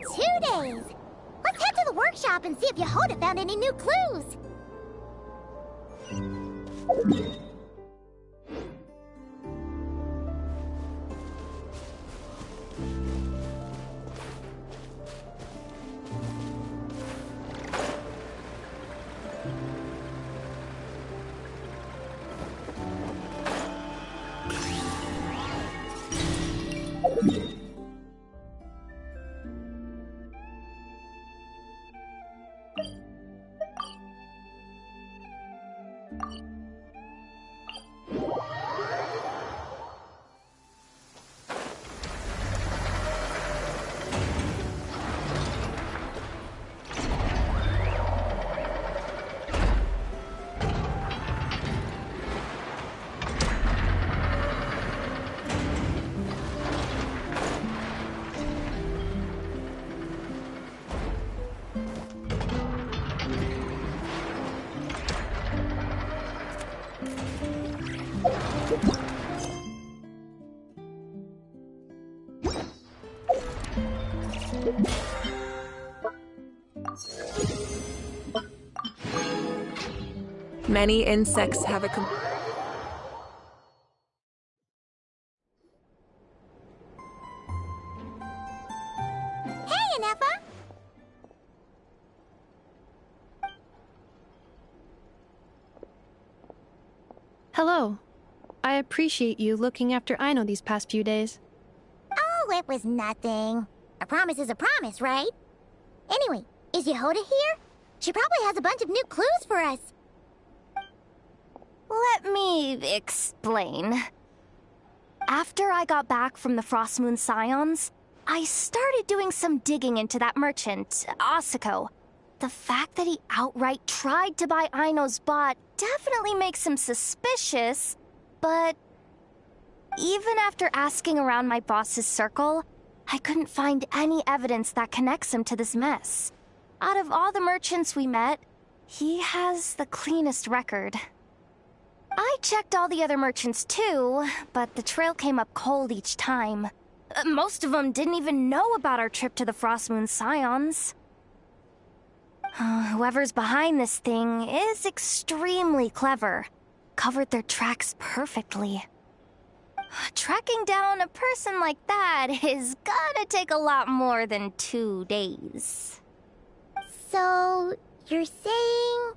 2 days. Let's head to the workshop and see if Yehoda found any new clues. Many insects have a Hey, Anefa! Hello. I appreciate you looking after Aino these past few days. Oh, it was nothing. A promise is a promise, right? Anyway, is Yehoda here? She probably has a bunch of new clues for us. Let me explain. After I got back from the Frost Moon Scions, I started doing some digging into that merchant, Asako. The fact that he outright tried to buy Aino's bot definitely makes him suspicious, but even after asking around my boss's circle, I couldn't find any evidence that connects him to this mess. Out of all the merchants we met, he has the cleanest record. I checked all the other merchants too, but the trail came up cold each time. Most of them didn't even know about our trip to the Frost Moon Scions. Whoever's behind this thing is extremely clever. Covered their tracks perfectly. Tracking down a person like that is gonna take a lot more than 2 days. So, you're saying...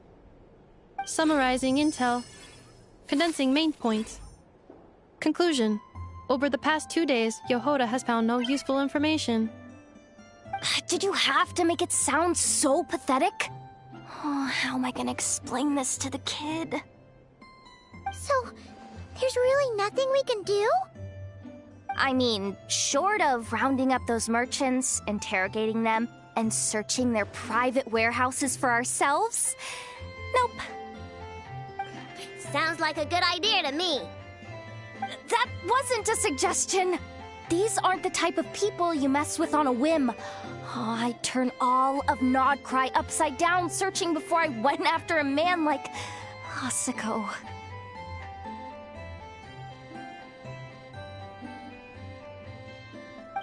Summarizing intel. Condensing main points. Conclusion. Over the past 2 days, Yehoda has found no useful information. Did you have to make it sound so pathetic? Oh, how am I gonna explain this to the kid? So, there's really nothing we can do? I mean, short of rounding up those merchants, interrogating them, and searching their private warehouses for ourselves? Nope. Sounds like a good idea to me. That wasn't a suggestion. These aren't the type of people you mess with on a whim. Oh, I'd turn all of Nodcry upside down searching before I went after a man like Asako.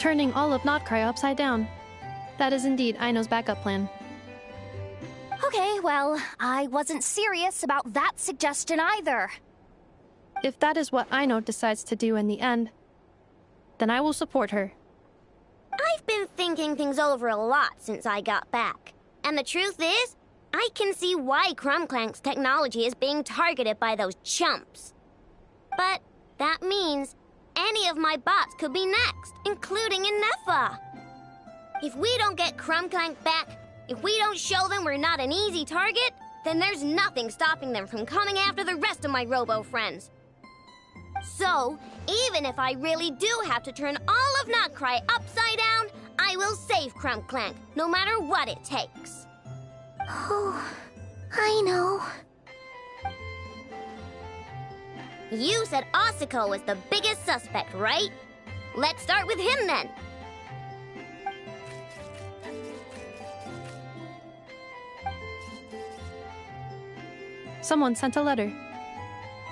Turning all of Notcry upside down. That is indeed Aino's backup plan. Okay, well, I wasn't serious about that suggestion either. If that is what Aino decides to do in the end, then I will support her. I've been thinking things over a lot since I got back. And the truth is, I can see why Clank's technology is being targeted by those chumps. But that means any of my bots could be next, including Anefa. If we don't get Clank back, if we don't show them we're not an easy target, then there's nothing stopping them from coming after the rest of my robo friends. So, even if I really do have to turn all of Notcry upside down, I will save Clank, no matter what it takes. Oh, I know. You said Asako was the biggest suspect, right? Let's start with him then. Someone sent a letter.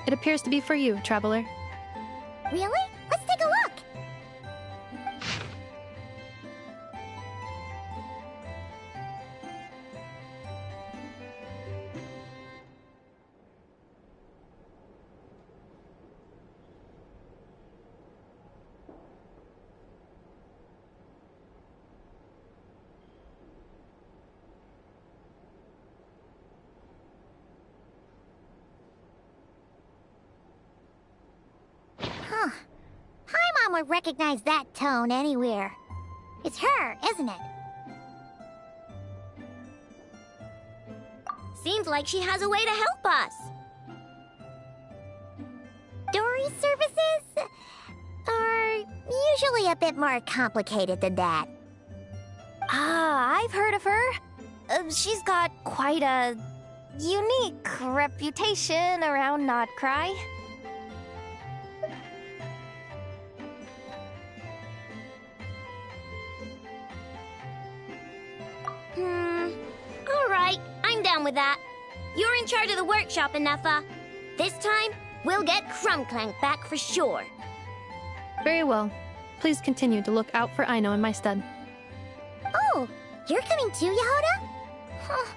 It appears to be for you, Traveler. Really? Let's take a look. anyone would recognize that tone anywhere. It's her, isn't it? Seems like she has a way to help us. Dory services are usually a bit more complicated than that. Ah, I've heard of her. She's got quite a unique reputation around Notcry. Alright, I'm down with that. You're in charge of the workshop, Enougha. This time, we'll get Clank back for sure. Very well. Please continue to look out for Aino in my stead. Oh, you're coming too, Yehoda? Huh.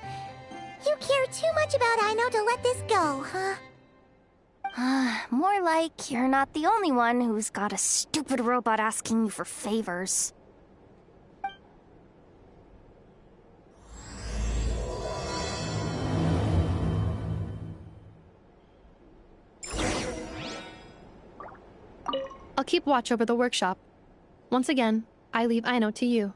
You care too much about Aino to let this go, huh? More like you're not the only one who's got a stupid robot asking you for favors. I'll keep watch over the workshop. Once again, I leave Aino to you.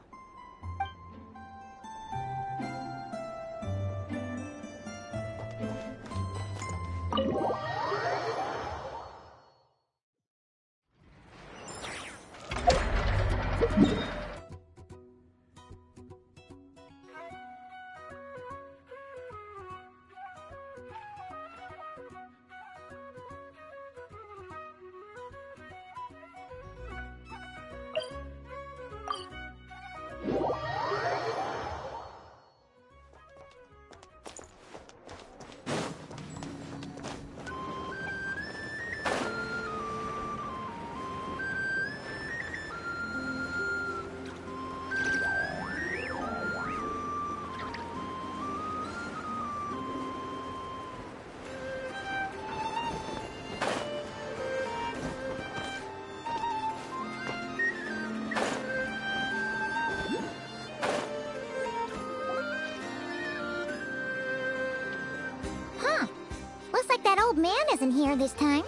Old man isn't here this time.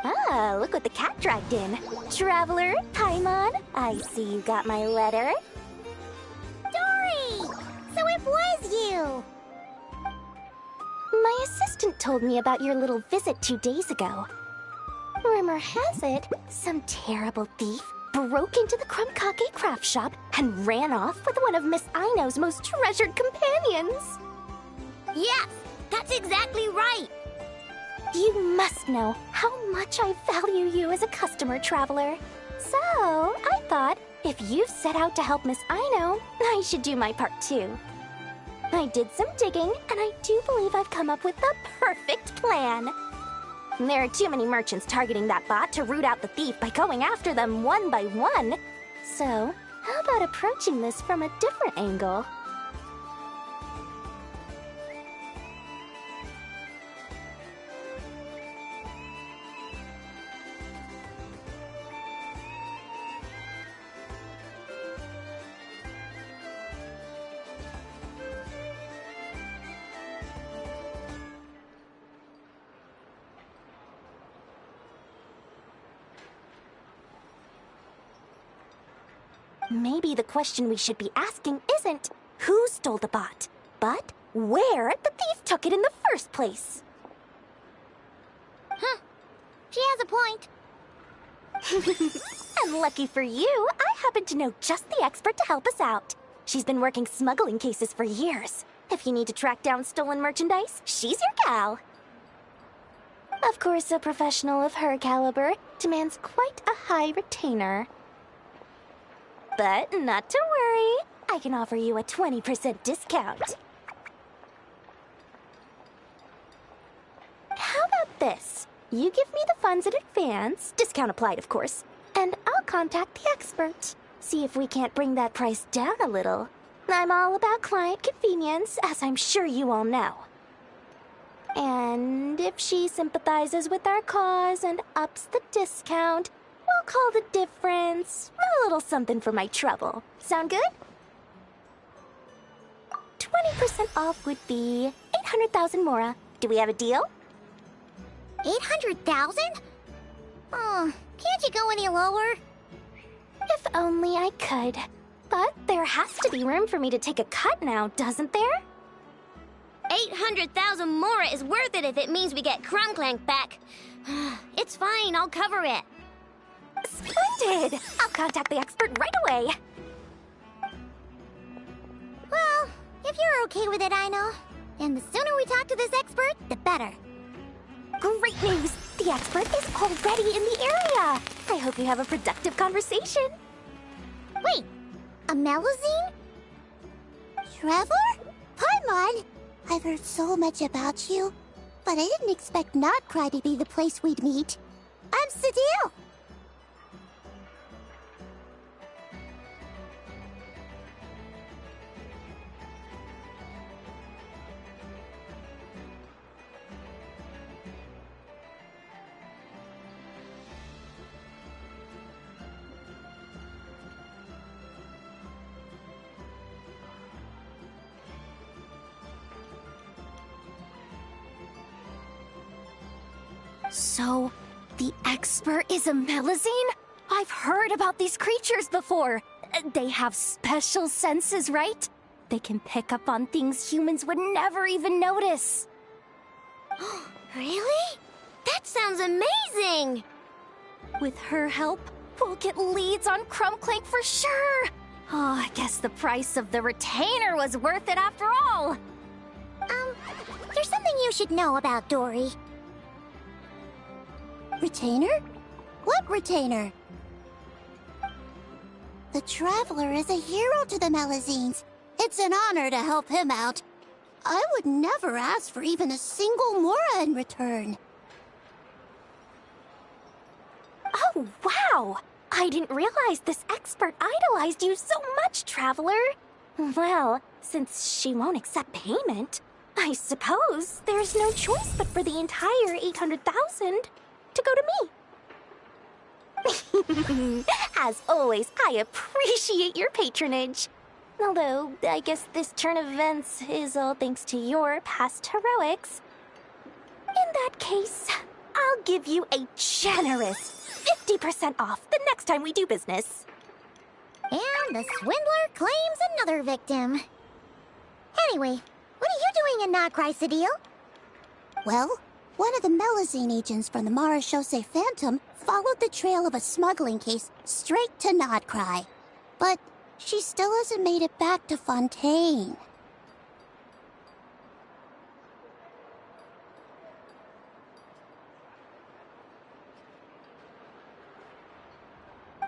Ah, look what the cat dragged in. Traveler, Paimon, I see you got my letter. Dory! So it was you! My assistant told me about your little visit 2 days ago. Rumor has it, some terrible thief broke into the Krumkake craft shop and ran off with one of Miss Aino's most treasured companions. Yes, that's exactly right. You must know how much I value you as a customer, Traveler. So, I thought, if you set out to help Miss Aino, I should do my part too. I did some digging, and I do believe I've come up with the perfect plan. There are too many merchants targeting that bot to root out the thief by going after them one by one. So, how about approaching this from a different angle? Maybe the question we should be asking isn't who stole the bot, but where the thief took it in the first place. Huh. She has a point. And lucky for you, I happen to know just the expert to help us out. She's been working smuggling cases for years. If you need to track down stolen merchandise, she's your gal. Of course, a professional of her caliber demands quite a high retainer. But not to worry, I can offer you a 20% discount. How about this? You give me the funds in advance, discount applied of course, and I'll contact the expert. See if we can't bring that price down a little. I'm all about client convenience, as I'm sure you all know. And if she sympathizes with our cause and ups the discount, we'll call the difference a little something for my trouble. Sound good? 20% off would be 800,000 mora. Do we have a deal? 800,000? Oh, Can't you go any lower? If only I could. But there has to be room for me to take a cut now, doesn't there? 800,000 more is worth it if it means we get Clank back. It's fine, I'll cover it. Splendid! I'll contact the expert right away. Well, if you're okay with it, I know. And the sooner we talk to this expert, the better. Great news! The expert is already in the area! I hope you have a productive conversation. Wait, a Melazine? Trevor? Paimon, I've heard so much about you, but I didn't expect Notcry to be the place we'd meet. I'm Sadil. So, the expert is a Melazine? I've heard about these creatures before. They have special senses, right? They can pick up on things humans would never even notice. Really? That sounds amazing! With her help, we'll get leads on Clank for sure. Oh, I guess the price of the retainer was worth it after all. There's something you should know about Dory. Retainer? What retainer? The Traveler is a hero to the Melazines. It's an honor to help him out. I would never ask for even a single Mora in return. Oh, wow! I didn't realize this expert idolized you so much, Traveler. Well, since she won't accept payment, I suppose there's no choice but for the entire 800,000 to go to me. As always, I appreciate your patronage. Although, I guess this turn of events is all thanks to your past heroics. In that case, I'll give you a generous 50% off the next time we do business. And the swindler claims another victim. Anyway, what are you doing in Notcry, Sadil? Well, one of the Melazine agents from the Marechaussee Phantom followed the trail of a smuggling case straight to Notcry. But she still hasn't made it back to Fontaine.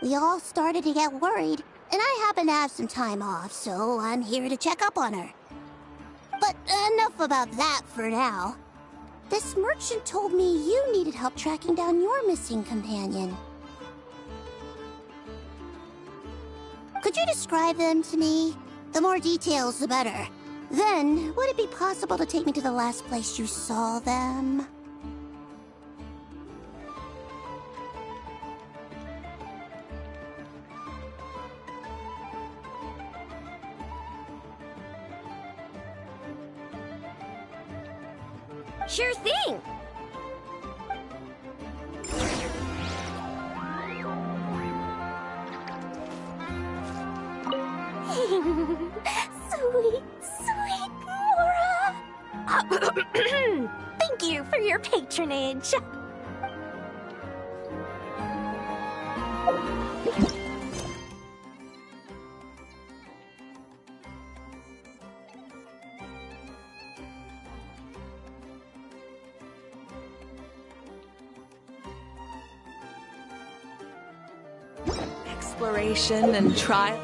We all started to get worried, and I happen to have some time off, so I'm here to check up on her. But enough about that for now. This merchant told me you needed help tracking down your missing companion. Could you describe them to me? The more details, the better. Then, would it be possible to take me to the last place you saw them? Sure thing! Sweet, sweet Mora! Thank you for your patronage. Exploration and trial.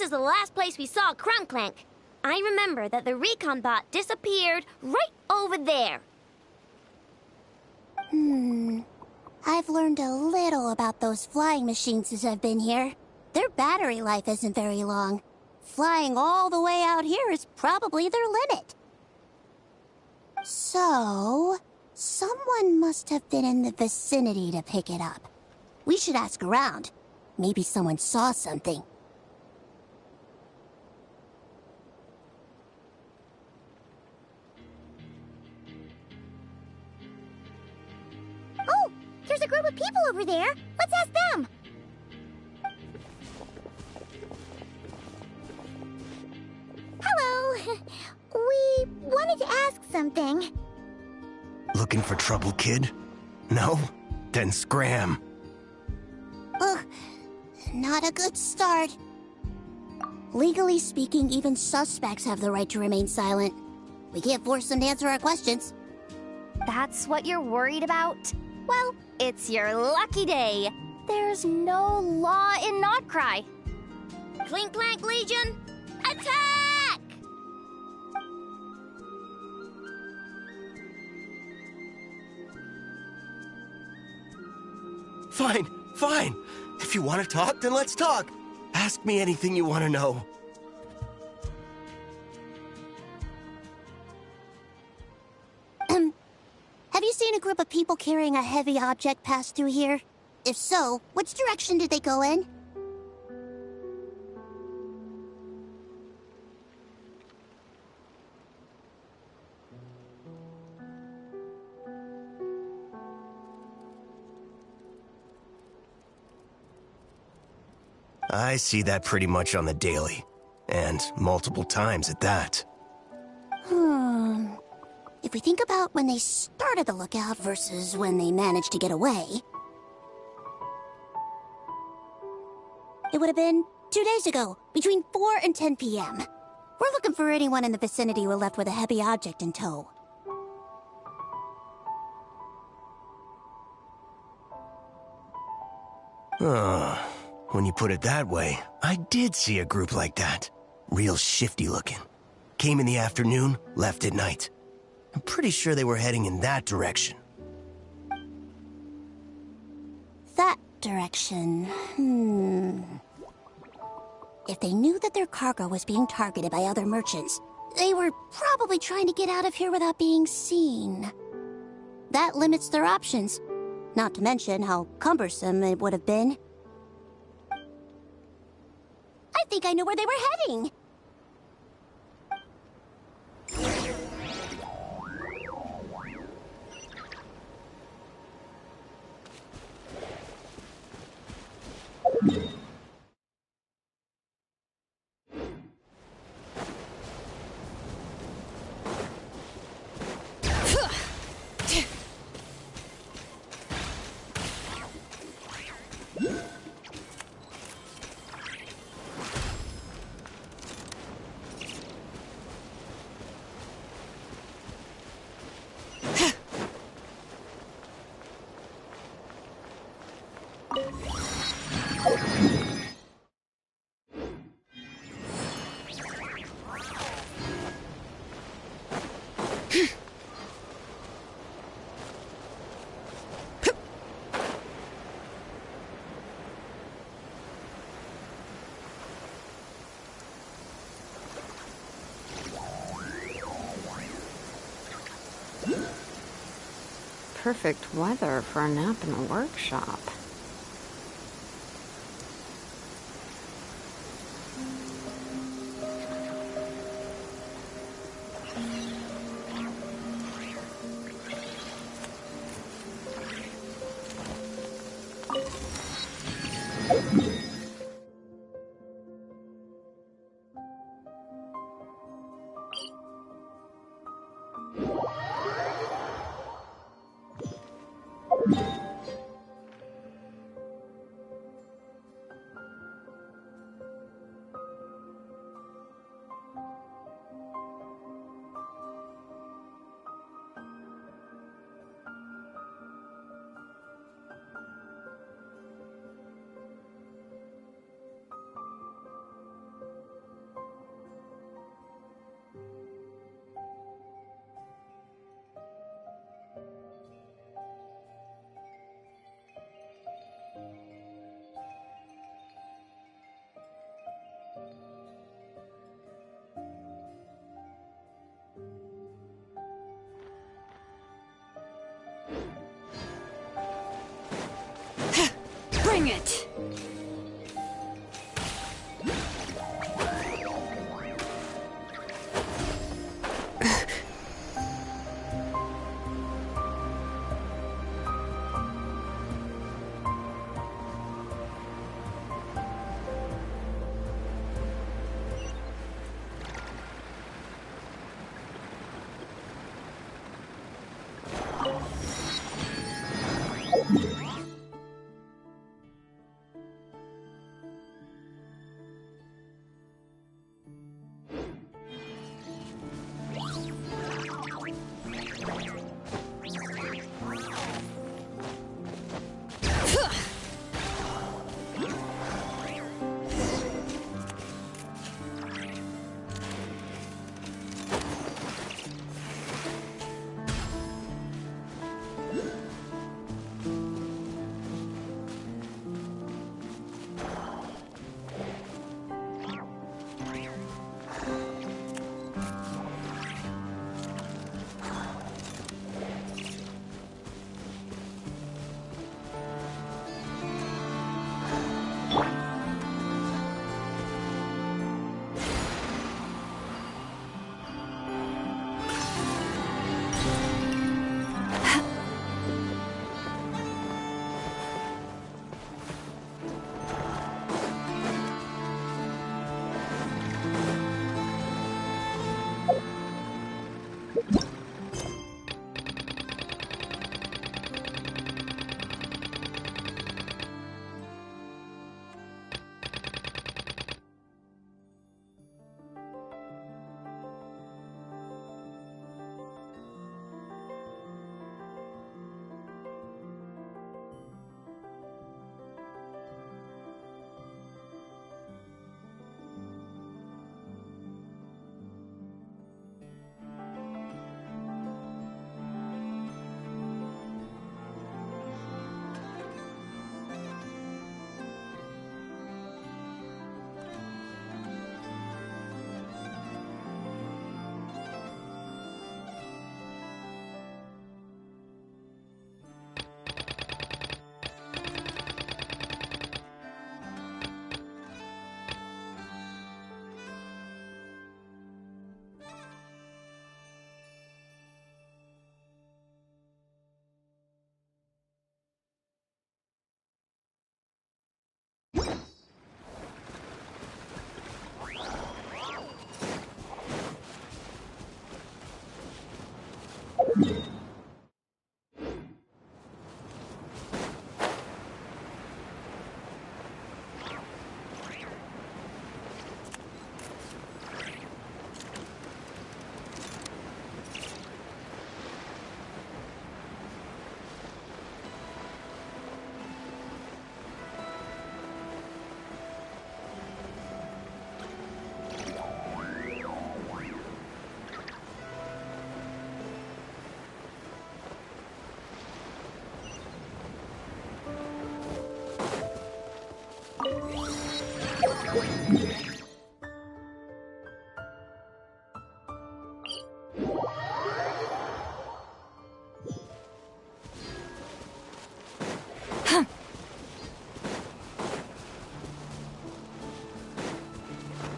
is the last place we saw Clank. I remember that the recon bot disappeared right over there. I've learned a little about those flying machines since I've been here. Their battery life isn't very long. Flying all the way out here is probably their limit. So, someone must have been in the vicinity to pick it up. We should ask around. Maybe someone saw something. Oh, there's a group of people over there. Let's ask them. Hello. We wanted to ask something. Looking for trouble, kid? No? Then scram. Ugh, not a good start. Legally speaking, even suspects have the right to remain silent. We can't force them to answer our questions. That's what you're worried about? Well, it's your lucky day. There's no law in Notcry. Clink Clank Legion, attack! Fine. If you want to talk, then let's talk. Ask me anything you want to know. Have you seen a group of people carrying a heavy object pass through here? If so, which direction did they go in? I see that pretty much on the daily. And multiple times at that. If we think about when they started the lookout versus when they managed to get away, it would have been 2 days ago, between 4 and 10 p.m. We're looking for anyone in the vicinity who left with a heavy object in tow. When you put it that way, I did see a group like that. Real shifty looking. Came in the afternoon, left at night. I'm pretty sure they were heading in that direction. That direction, If they knew that their cargo was being targeted by other merchants, they were probably trying to get out of here without being seen. That limits their options. Not to mention how cumbersome it would have been. I think I know where they were heading. Perfect weather for a nap in a workshop. Bring it!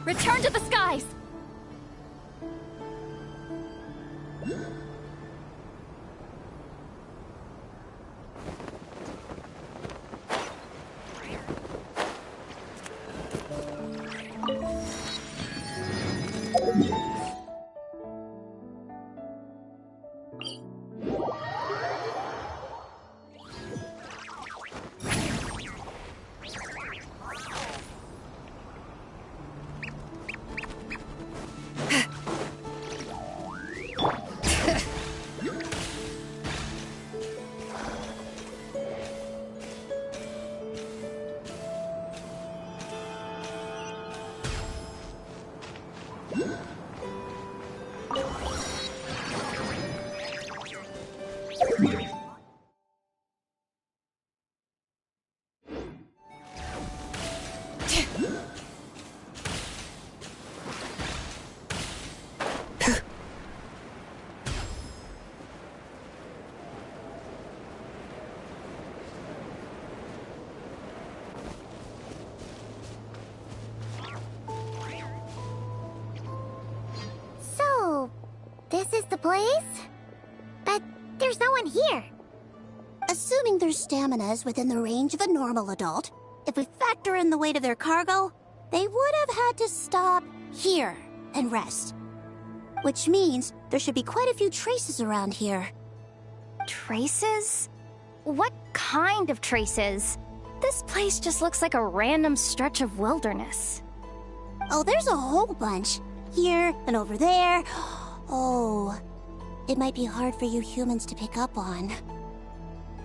Return to the skies! place. But there's no one here. Assuming their stamina is within the range of a normal adult, if we factor in the weight of their cargo, they would have had to stop here and rest. Which means there should be quite a few traces around here. Traces? What kind of traces? This place just looks like a random stretch of wilderness. Oh, there's a whole bunch. Here and over there. Oh, it might be hard for you humans to pick up on.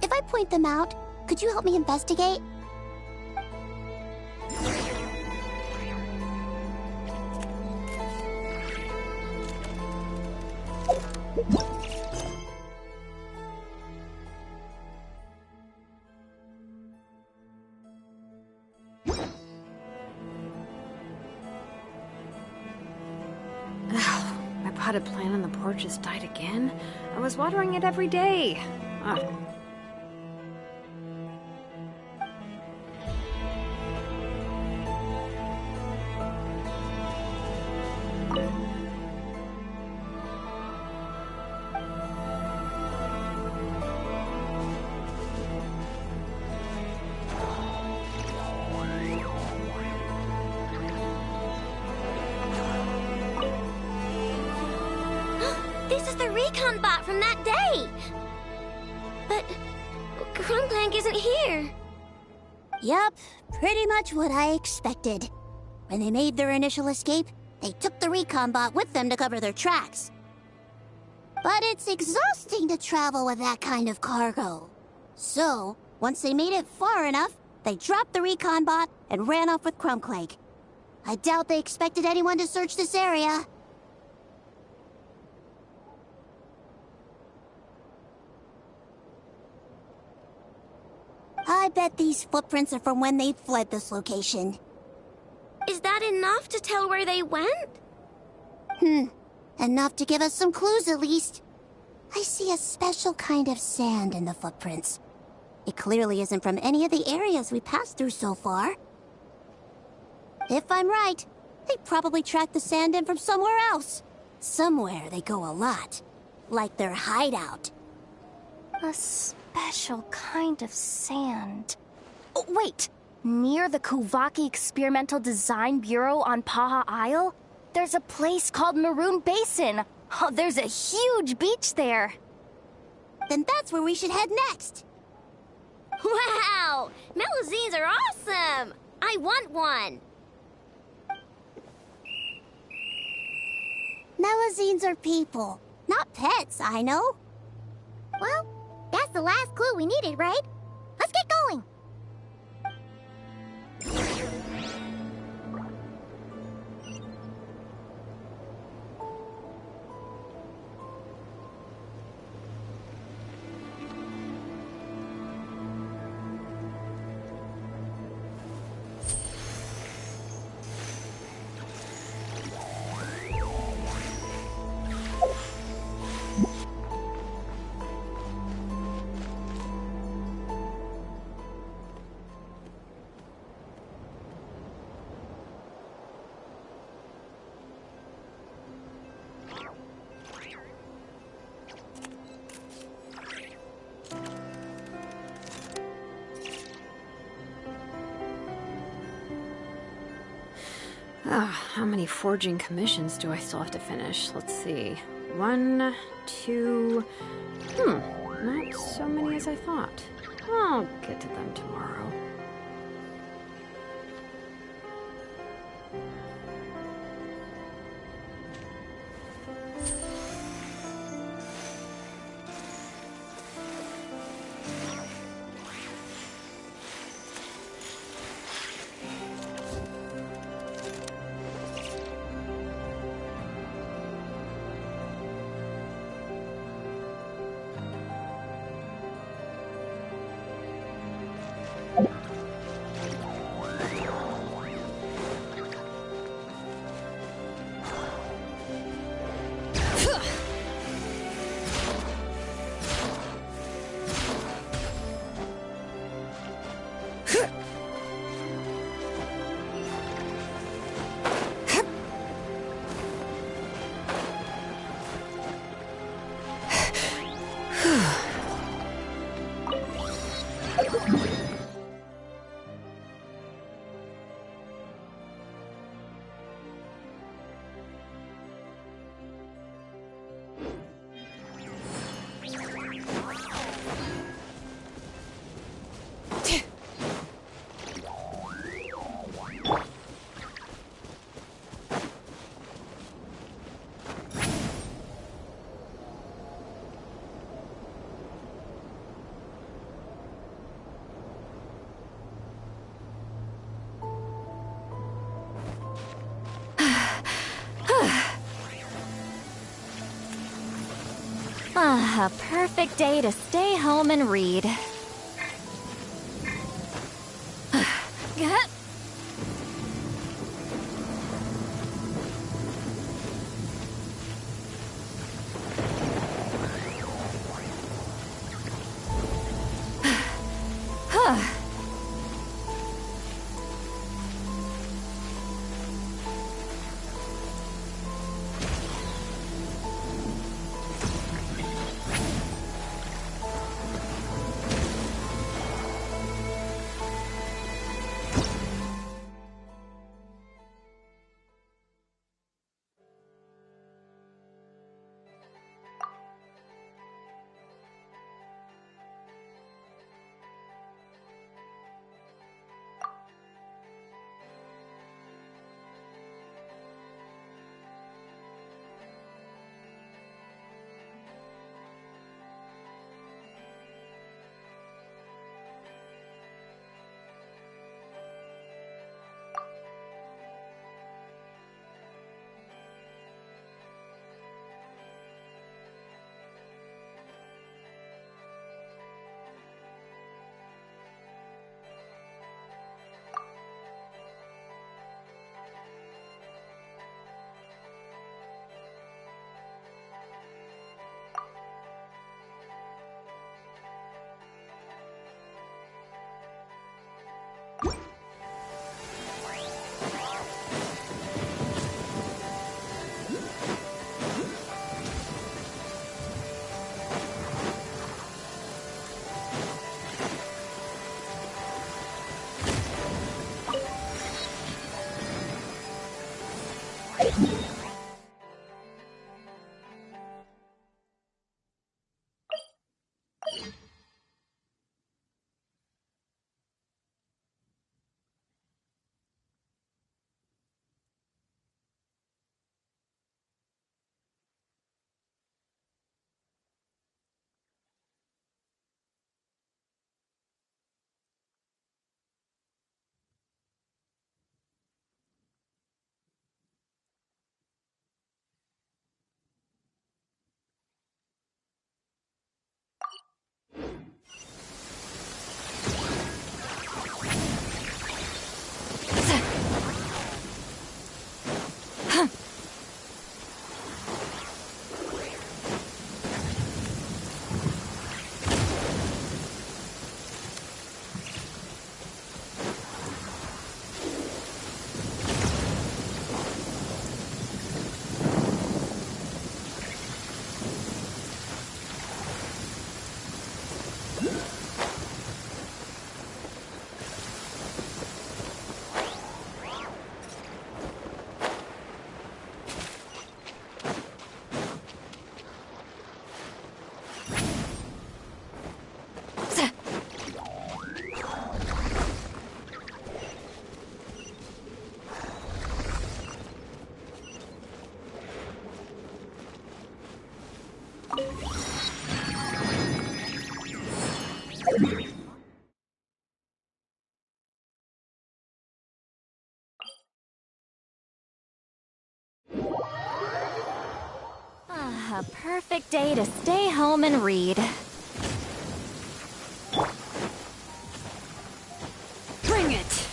If I point them out, could you help me investigate? My potted plant on the porch has died again. I was watering it every day. Ugh. This is the recon bot from that day! But Clank isn't here. Yup, pretty much what I expected. When they made their initial escape, they took the recon bot with them to cover their tracks. But it's exhausting to travel with that kind of cargo. So, once they made it far enough, they dropped the recon bot and ran off with Clank. I doubt they expected anyone to search this area. I bet these footprints are from when they fled this location. Is that enough to tell where they went? Enough to give us some clues at least. I see a special kind of sand in the footprints. It clearly isn't from any of the areas we passed through so far. If I'm right, they probably tracked the sand in from somewhere else. Somewhere they go a lot. Like their hideout. A special kind of sand. Oh, wait! Near the Kuvaki Experimental Design Bureau on Paha Isle, there's a place called Maroon Basin. Oh, there's a huge beach there. Then that's where we should head next. Wow! Melazines are awesome! I want one! Melazines are people, not pets, I know. Well, that's the last clue we needed, right? Let's get going. How many forging commissions do I still have to finish? Let's see. 1, 2... not so many as I thought. I'll get to them tomorrow. A perfect day to stay home and read. A perfect day to stay home and read. Bring it!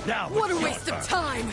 Now, What a waste of time!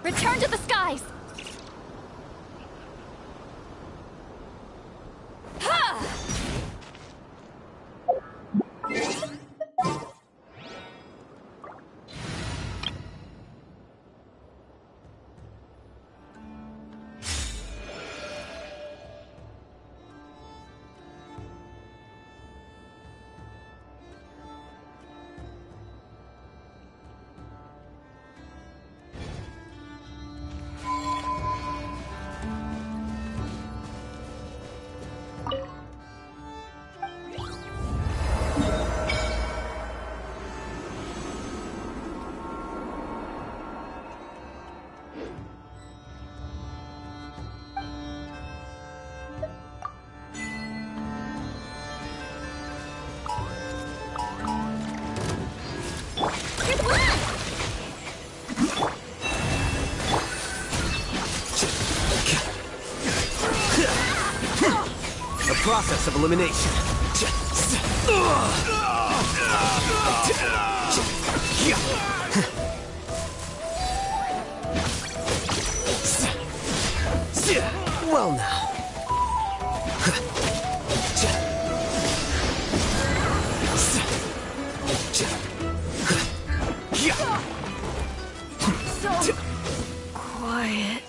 Return to the skies! process of elimination. Well now. So quiet.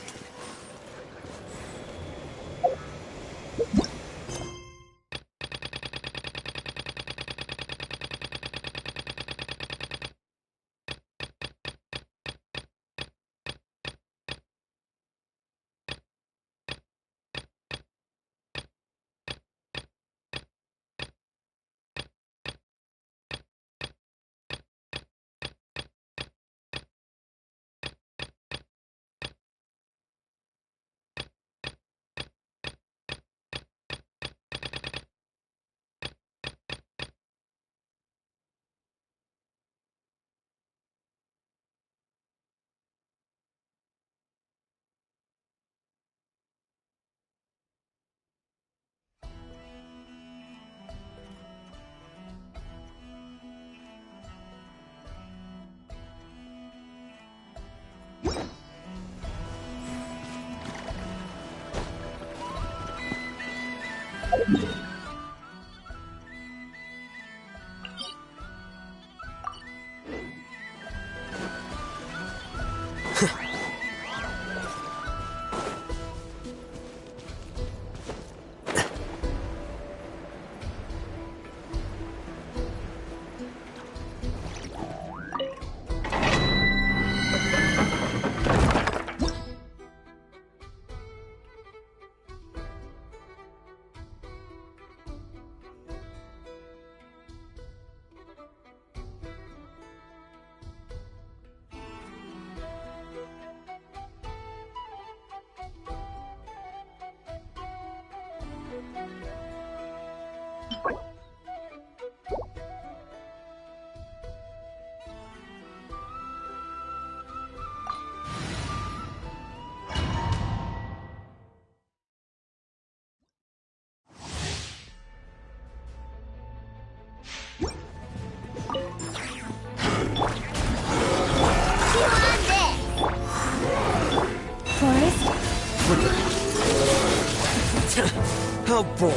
How bold.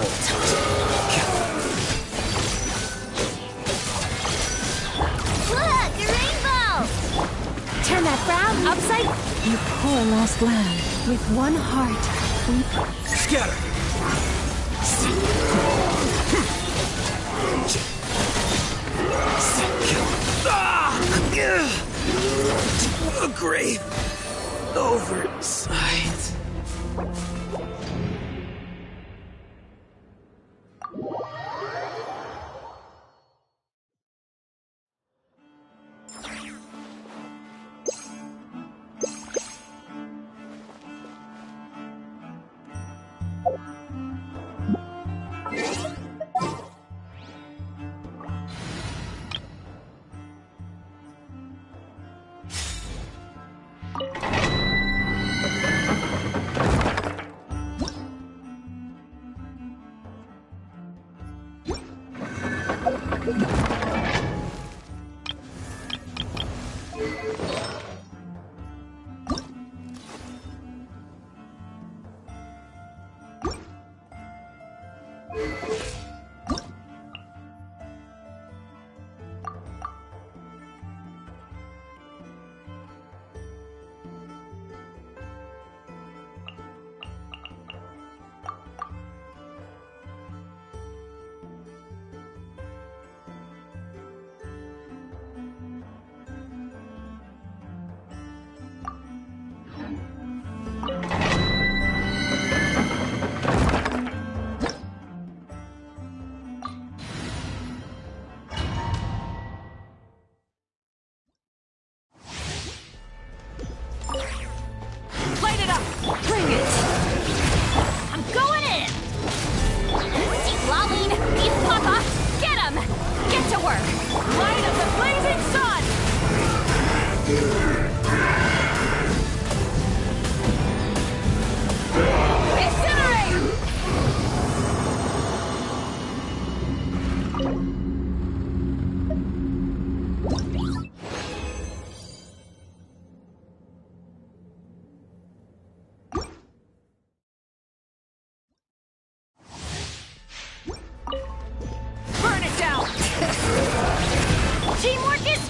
Look, a rainbow! Turn that frown upside. You poor lost lamb, with one heart, weep. Scatter! A grave oversight.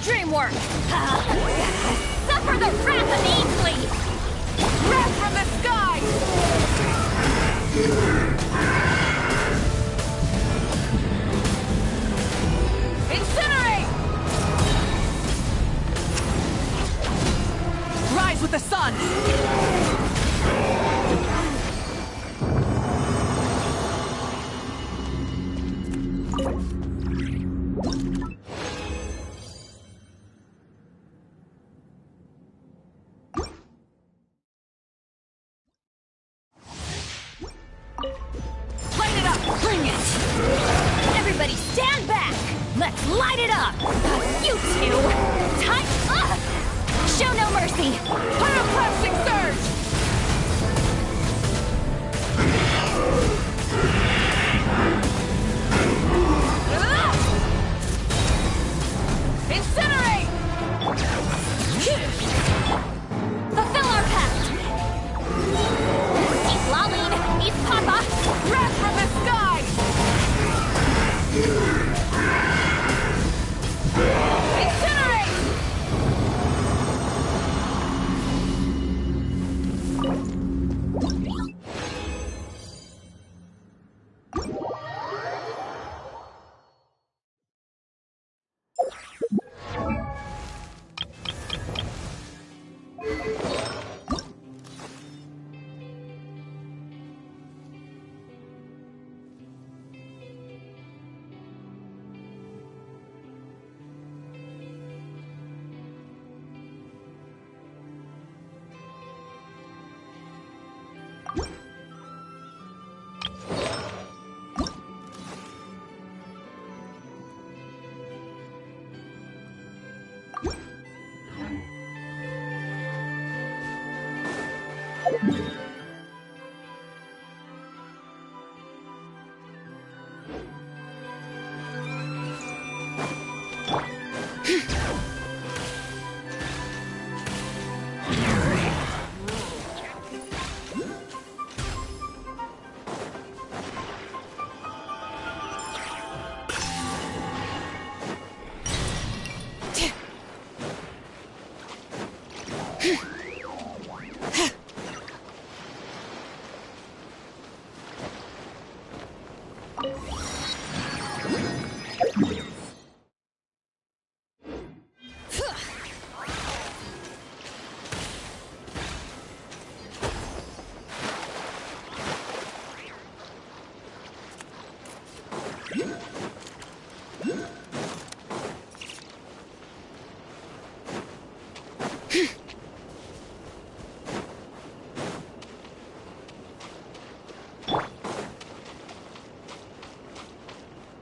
extreme work! Suffer the wrath of Ainsley! Wrath from the sky! Incinerate! Rise with the sun! Light it up! Bring it! Everybody stand back! Let's light it up! You two! Time up! Show no mercy! Pyroclastic surge! Incinerate! Fulfill our pact! He's Laline! He's Papa! Wrath from the sky! Incinerate!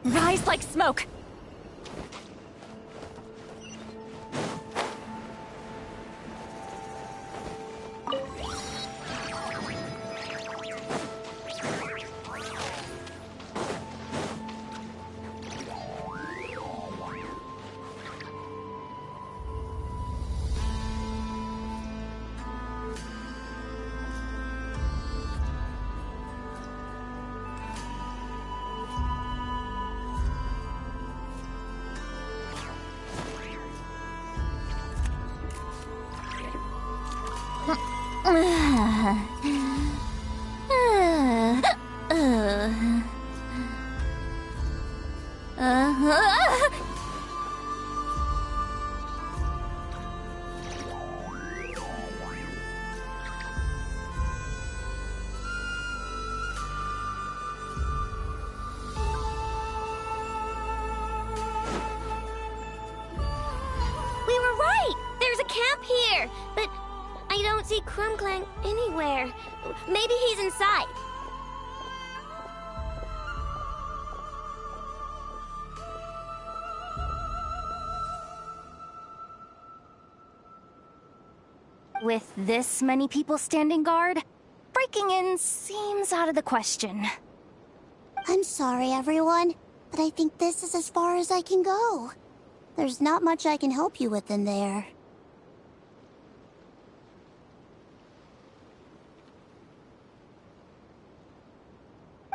Rise like smoke! We were right! There's a camp here! But I don't see Clank anywhere. Maybe he's inside. With this many people standing guard, breaking in seems out of the question. I'm sorry, everyone, but I think this is as far as I can go. There's not much I can help you with in there.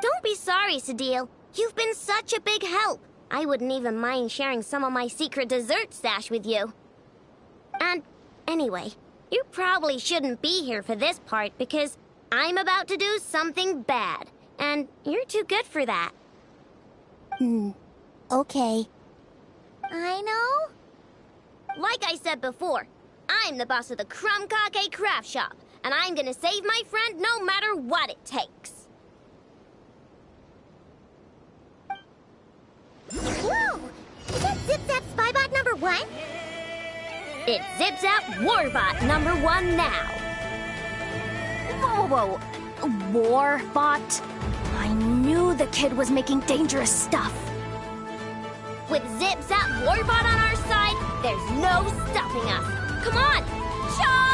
Don't be sorry, Sadil. You've been such a big help. I wouldn't even mind sharing some of my secret dessert stash with you. And anyway, you probably shouldn't be here for this part because I'm about to do something bad, and you're too good for that. Okay. I know. Like I said before, I'm the boss of the Crumb-Cake Craft Shop, and I'm gonna save my friend no matter what it takes. Whoa! Is that Zip-Zap Spybot number 1? It's Zip-Zap Warbot number 1 now. Whoa. Warbot? I knew the kid was making dangerous stuff. With Zip-Zap Warbot on our side, there's no stopping us. Come on, charge!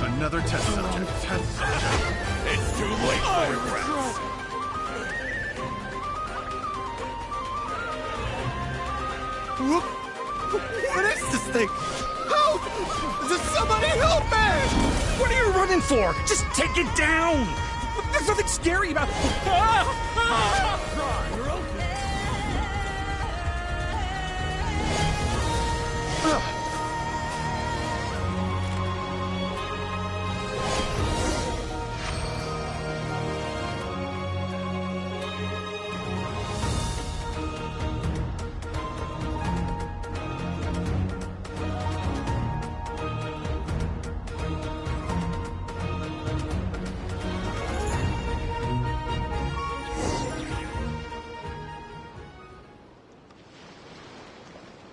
Another test subject. It's too late for regrets. What is this thing? Help! Somebody help me! What are you running for? Just take it down! There's nothing scary about it.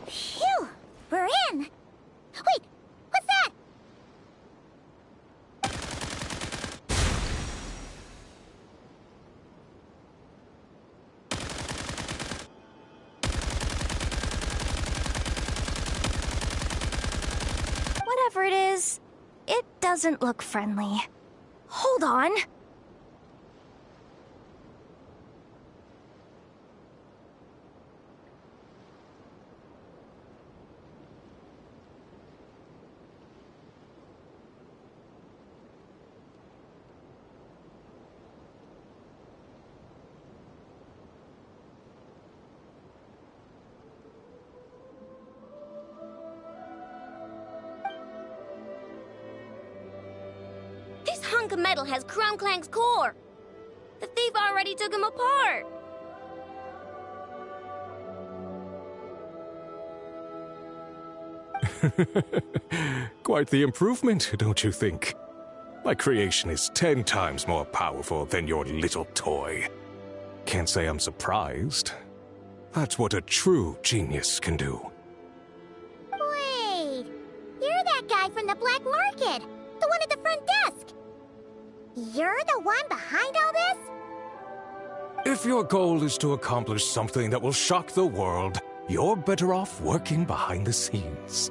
Phew! We're in! Wait! What's that? Whatever it is, it doesn't look friendly. Hold on. This hunk of metal has Clank's core. The thief already took him apart. Quite the improvement, don't you think? My creation is 10 times more powerful than your little toy. Can't say I'm surprised. That's what a true genius can do. Wait! You're that guy from the black market! The one at the front desk! You're the one behind all this? If your goal is to accomplish something that will shock the world, you're better off working behind the scenes.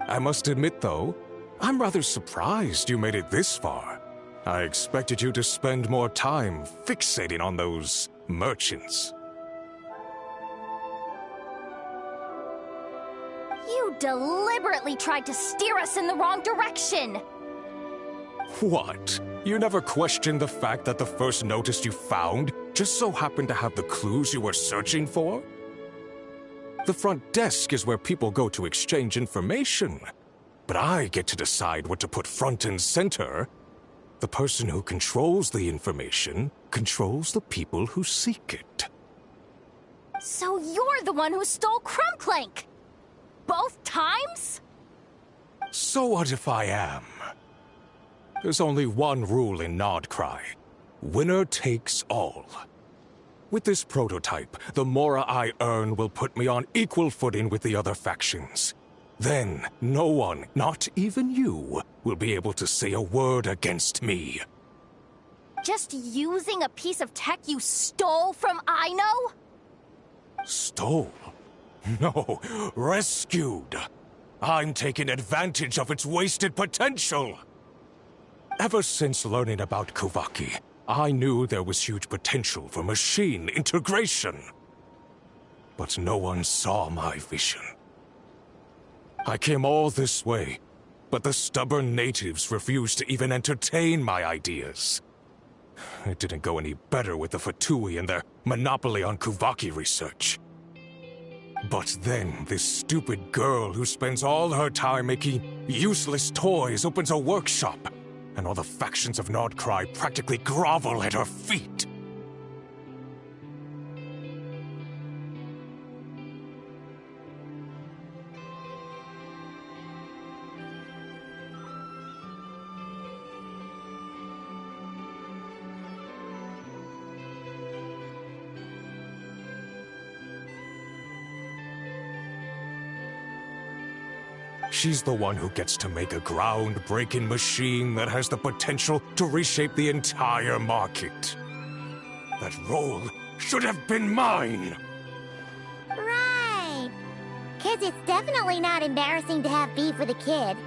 I must admit, though, I'm rather surprised you made it this far. I expected you to spend more time fixating on those merchants. You deliberately tried to steer us in the wrong direction! What? You never questioned the fact that the first notice you found just so happened to have the clues you were searching for? The front desk is where people go to exchange information. But I get to decide what to put front and center. The person who controls the information controls the people who seek it. So you're the one who stole Clank! Both times? So what if I am? There's only one rule in Nodcry. Winner takes all. With this prototype, the mora I earn will put me on equal footing with the other factions. Then, no one, not even you, will be able to say a word against me. Just using a piece of tech you stole from Aino? Stole? No, rescued. I'm taking advantage of its wasted potential. Ever since learning about Kuvaki, I knew there was huge potential for machine integration. But no one saw my vision. I came all this way, but the stubborn natives refused to even entertain my ideas. It didn't go any better with the Fatui and their monopoly on Kuvaki research. But then, this stupid girl who spends all her time making useless toys opens a workshop, and all the factions of Nodcry practically grovel at her feet. She's the one who gets to make a groundbreaking machine that has the potential to reshape the entire market. That role should have been mine! Right. 'Cause it's definitely not embarrassing to have beef with a kid.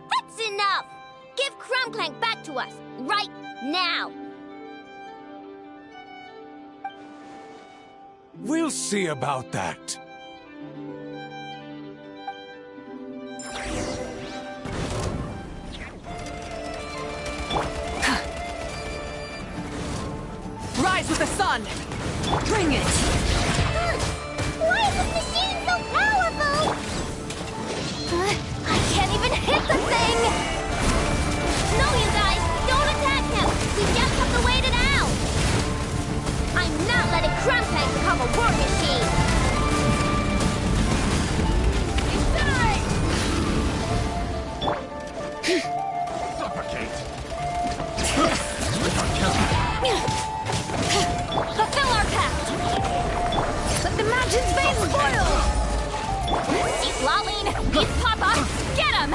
That's enough! Give Clank back to us, right now! We'll see about that. Rise with the sun! Bring it! Why is this machine so powerful? I can't even hit the thing! No, you guys! Don't attack him! We just have to wait it out! I'm not letting Clank become a war machine! Incinerate! Suffocate! Fulfill our pact! Let the mountain's veins boil! See Lolene! Beast Papa! Get him!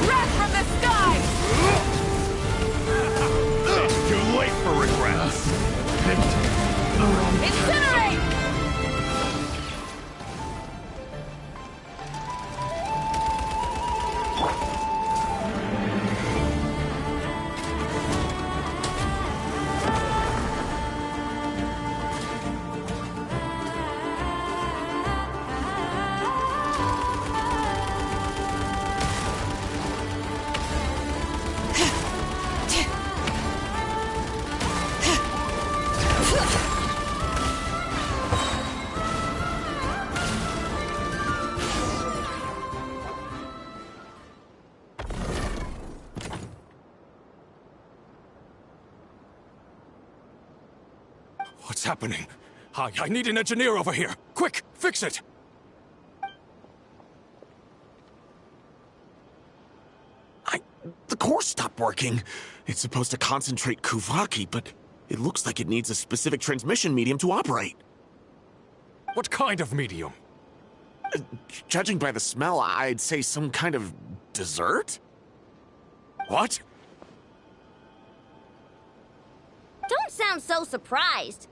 Wrath from the sky! Too late for regrets. Incinerate! What's happening? I need an engineer over here. Quick, fix it! The core stopped working. It's supposed to concentrate Kuvaki, but it looks like it needs a specific transmission medium to operate. What kind of medium? Judging by the smell, I'd say some kind of dessert? What? Don't sound so surprised.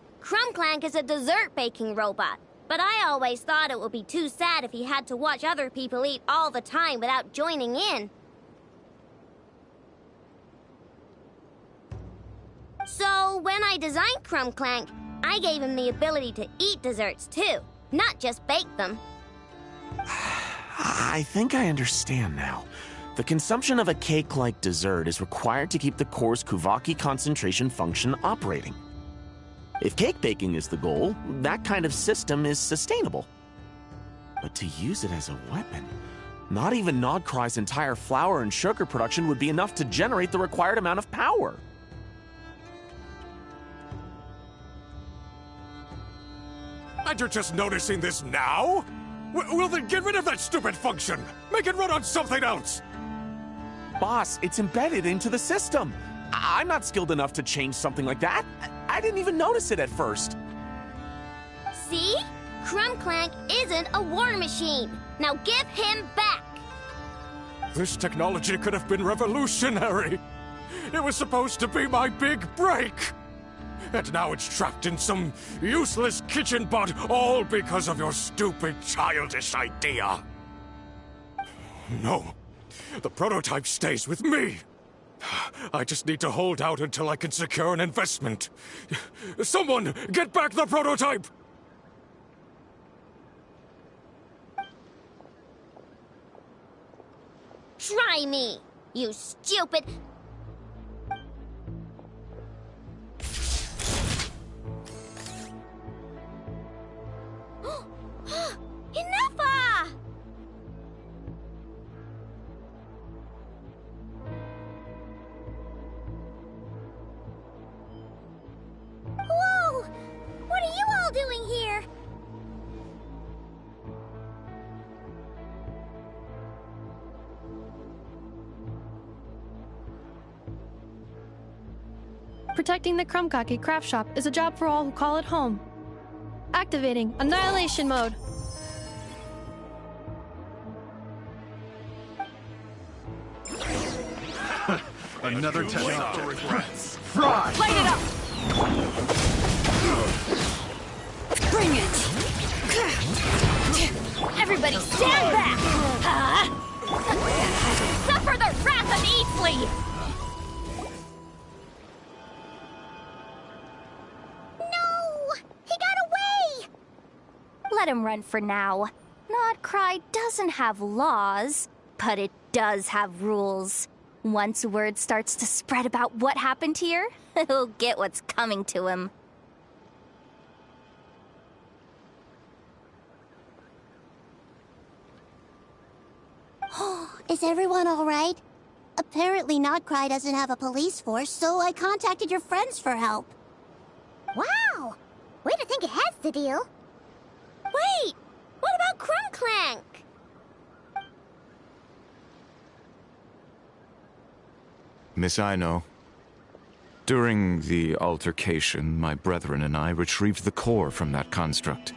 Clank is a dessert baking robot. But I always thought it would be too sad if he had to watch other people eat all the time without joining in. So, when I designed Clank, I gave him the ability to eat desserts too, not just bake them. I think I understand now. The consumption of a cake-like dessert is required to keep the core's Kuvaki concentration function operating. If cake baking is the goal, that kind of system is sustainable. But to use it as a weapon, not even Nodcry's entire flour and sugar production would be enough to generate the required amount of power. And you're just noticing this now? Well then get rid of that stupid function! Make it run on something else! Boss, it's embedded into the system. I'm not skilled enough to change something like that. I didn't even notice it at first. See? Clank isn't a war machine. Now give him back! This technology could have been revolutionary. It was supposed to be my big break. And now it's trapped in some useless kitchen bot, all because of your stupid, childish idea. No. The prototype stays with me. I just need to hold out until I can secure an investment. Someone, get back the prototype! Try me, you stupid... Enough! Whoa! What are you all doing here? Protecting the Krumkake craft shop is a job for all who call it home. Activating Annihilation Mode. Another test. Fry! Light it up! Bring it! Everybody stand back! Suffer the wrath of Eatsley! No! He got away! Let him run for now. Notcry doesn't have laws, but it does have rules. Once word starts to spread about what happened here, he'll get what's coming to him. Is everyone all right? Apparently Notcry doesn't have a police force, so I contacted your friends for help. Wow! Way to think ahead, Cedille. Wait! What about Clank? Miss Ino, during the altercation, my brethren and I retrieved the core from that construct.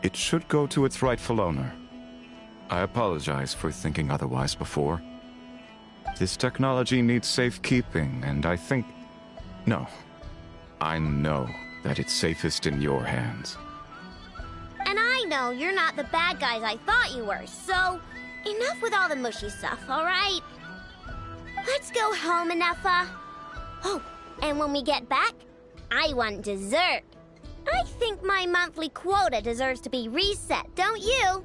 It should go to its rightful owner. I apologize for thinking otherwise before. This technology needs safekeeping, and I think... No. I know that it's safest in your hands. And I know you're not the bad guys I thought you were, so enough with all the mushy stuff, alright? Let's go home, Enougha. Oh, and when we get back, I want dessert. I think my monthly quota deserves to be reset, don't you?